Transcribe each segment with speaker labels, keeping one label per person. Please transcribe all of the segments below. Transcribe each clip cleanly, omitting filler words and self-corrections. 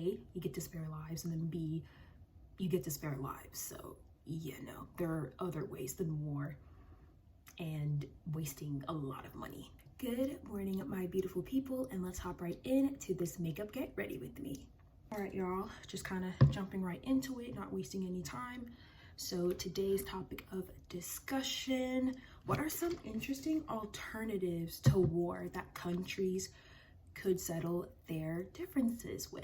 Speaker 1: A, you get to spare lives, and then B, you get to spare lives. So yeah, no, there are other ways than war and wasting a lot of money. Good morning, my beautiful people, and let's hop right into this makeup get ready with me. All right, y'all, just kind of jumping right into it, not wasting any time. So today's topic of discussion: what are some interesting alternatives to war that countries could settle their differences with?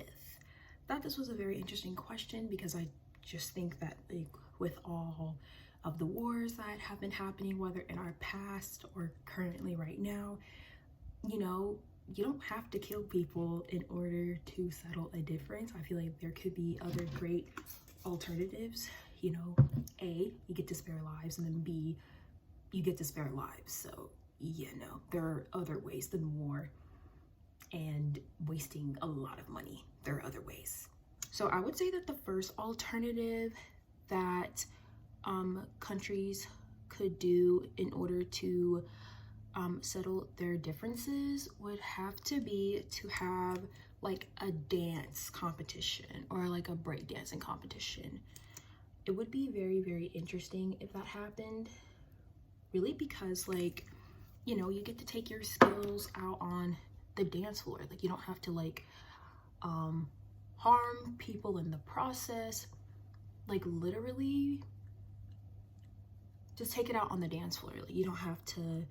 Speaker 1: I thought this was a very interesting question because I just think that, like, with all of the wars that have been happening, whether in our past or currently right now, you know, you don't have to kill people in order to settle a difference. I feel like there could be other great alternatives. You know, A, you get to spare lives, and then B, you get to spare lives. So yeah, no, there are other ways than war and wasting a lot of money. There are other ways. So I would say that the first alternative that countries could do in order to settle their differences would have to be to have like a dance competition or like a breakdancing competition. It would be very, very interesting if that happened, really, because, like, you know, you get to take your skills out on the dance floor. Like, you don't have to like harm people in the process. Like, literally just take it out on the dance floor. Like, you don't have to,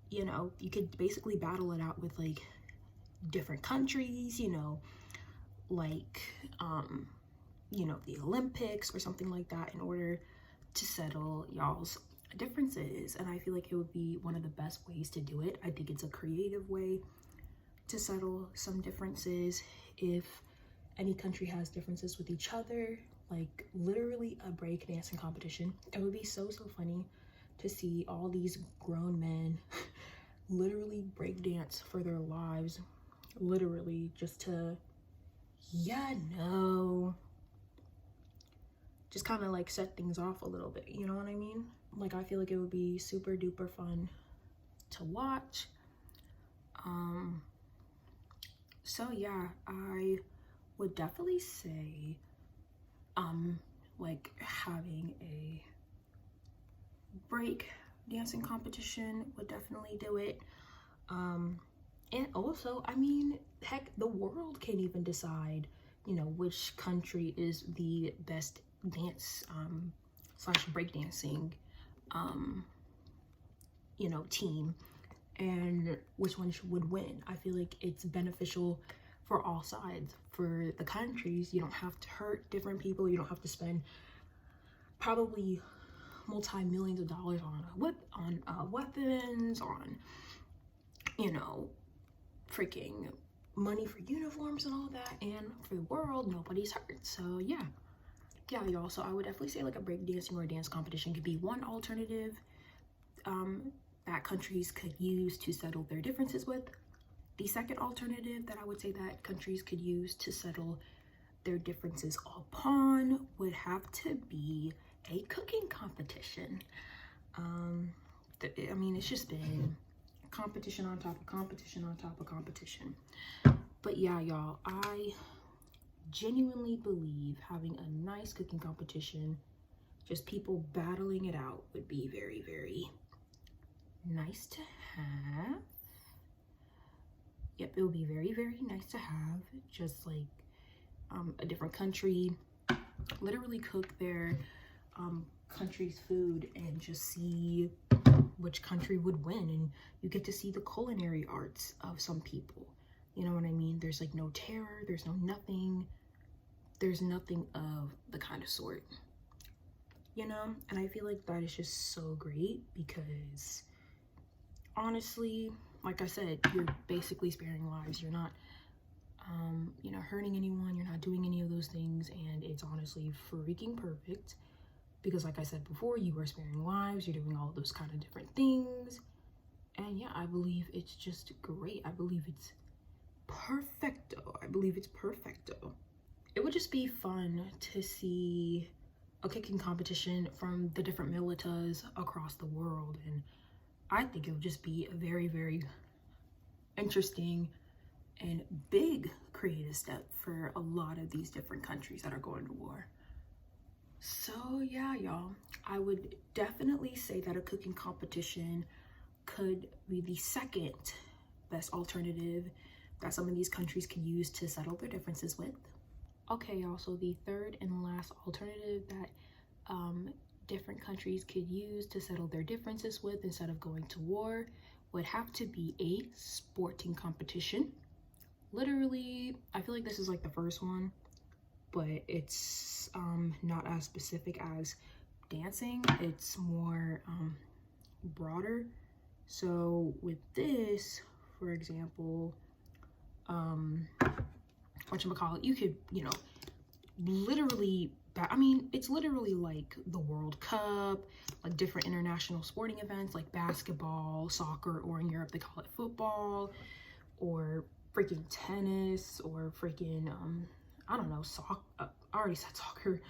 Speaker 1: you know, you could basically battle it out with like different countries, you know, like you know, the Olympics or something like that, in order to settle y'all's differences. And I feel like it would be one of the best ways to do it. I think it's a creative way to settle some differences. If any country has differences with each other, like literally a breakdancing competition, it would be so funny to see all these grown men literally breakdance for their lives, literally just to, yeah, no, just kind of like set things off a little bit, you know what I mean? Like, I feel like it would be super duper fun to watch. So yeah, I would definitely say like having a break dancing competition would definitely do it. And also, I mean, heck, the world can't even decide, you know, which country is the best dance slash breakdancing you know, team, and which one would win. I feel like it's beneficial for all sides. For the countries, you don't have to hurt different people. You don't have to spend probably multi-millions of dollars on weapons, on, you know, freaking money for uniforms and all that. And for the world, nobody's hurt. So yeah, y'all. So I would definitely say like a breakdancing or a dance competition could be one alternative that countries could use to settle their differences with. The second alternative that I would say that countries could use to settle their differences upon would have to be a cooking competition. I mean, it's just been competition on top of competition on top of competition. But yeah, y'all, I genuinely believe having a nice cooking competition, just people battling it out, would be very, very nice to have. Yep, it would be very, very nice to have. Just like a different country literally cook their country's food and just see which country would win. And you get to see the culinary arts of some people, you know what I mean? There's like no terror, there's no nothing, there's nothing of the kind of sort, you know? And I feel like that is just so great because honestly, like I said, you're basically sparing lives. You're not you know, hurting anyone, you're not doing any of those things, and it's honestly freaking perfect because, like I said before, you are sparing lives, you're doing all those kind of different things. And yeah, I believe it's just great. I believe it's perfecto. I believe it's perfecto. It would just be fun to see a cooking competition from the different militas across the world, and I think it would just be a very, very interesting and big creative step for a lot of these different countries that are going to war. So yeah, y'all, I would definitely say that a cooking competition could be the second best alternative that some of these countries can use to settle their differences with. Okay, y'all, so the third and last alternative that different countries could use to settle their differences with instead of going to war would have to be a sporting competition. Literally, I feel like this is like the first one, but it's not as specific as dancing. It's more broader. So with this, for example, whatchamacallit, you could, you know, literally, I mean, it's literally like the World Cup, like different international sporting events like basketball, soccer, or in Europe they call it football, or freaking tennis, or freaking, I don't know, I already said soccer,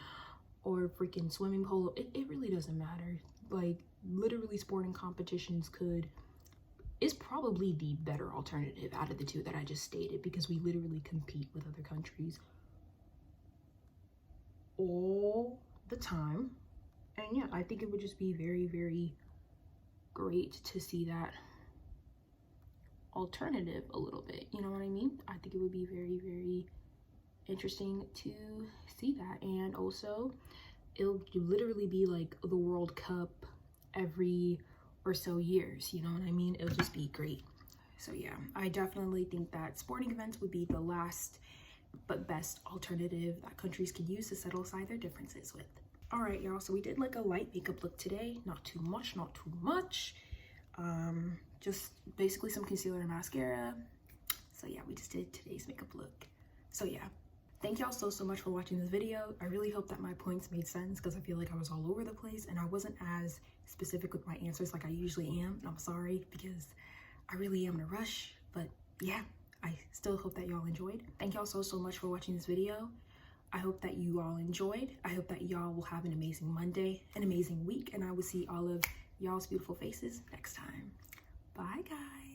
Speaker 1: or freaking swimming, polo. It really doesn't matter. Like, literally sporting competitions is probably the better alternative out of the two that I just stated, because we literally compete with other countries all the time. And yeah, I think it would just be very, very great to see that alternative a little bit, you know what I mean? I think it would be very, very interesting to see that. And also, it'll literally be like the World Cup every or so years, you know what I mean? It'll just be great. So yeah, I definitely think that sporting events would be the last but best alternative that countries can use to settle aside their differences with. All right, y'all, so we did like a light makeup look today. Not too much, not too much. Just basically some concealer and mascara. So yeah, we just did today's makeup look. So yeah, thank y'all so much for watching this video. I really hope that my points made sense, because I feel like I was all over the place and I wasn't as specific with my answers like I usually am. And I'm sorry, because I really am in a rush, but yeah, I still hope that y'all enjoyed. Thank y'all so much for watching this video. I hope that you all enjoyed. I hope that y'all will have an amazing Monday, an amazing week, and I will see all of y'all's beautiful faces next time. Bye, guys.